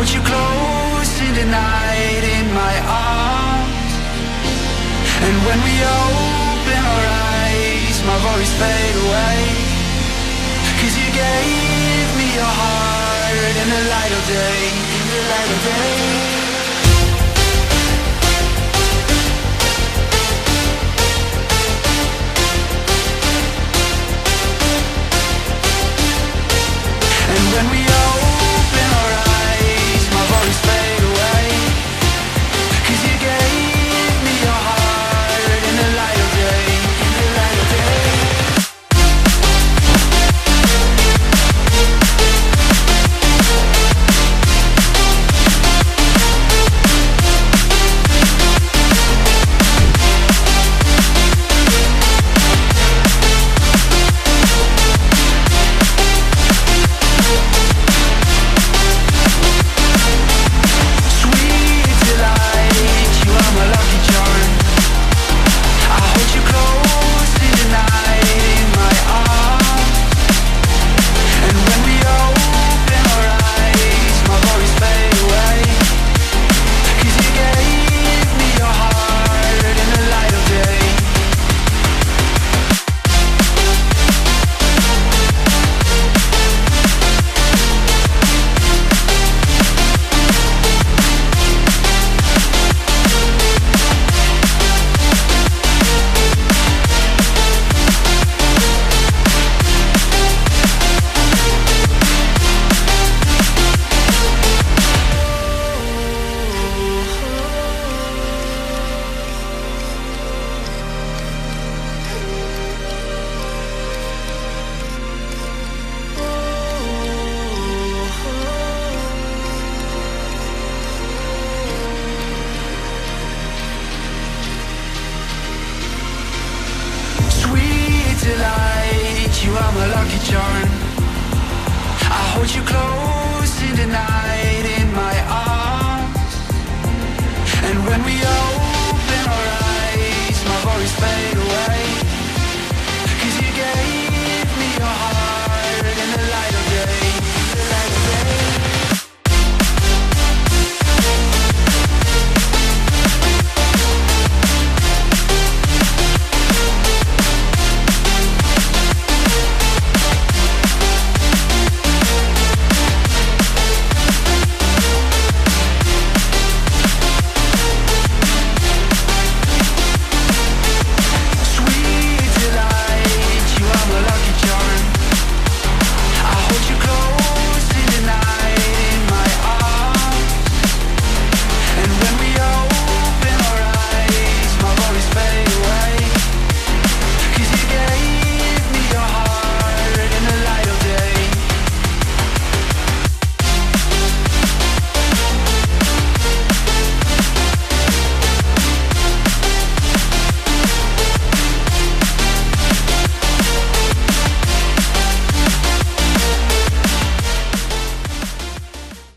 hold you close in the night in my arms. And when we open our eyes, my worries fade away. 'Cause you gave me your heart in the light of day, in the light of day. When we open our eyes, my worries fade away. 'Cause you gave me your heart in the light of day, in the light of day. You are my lucky charm. I hold you close in the night.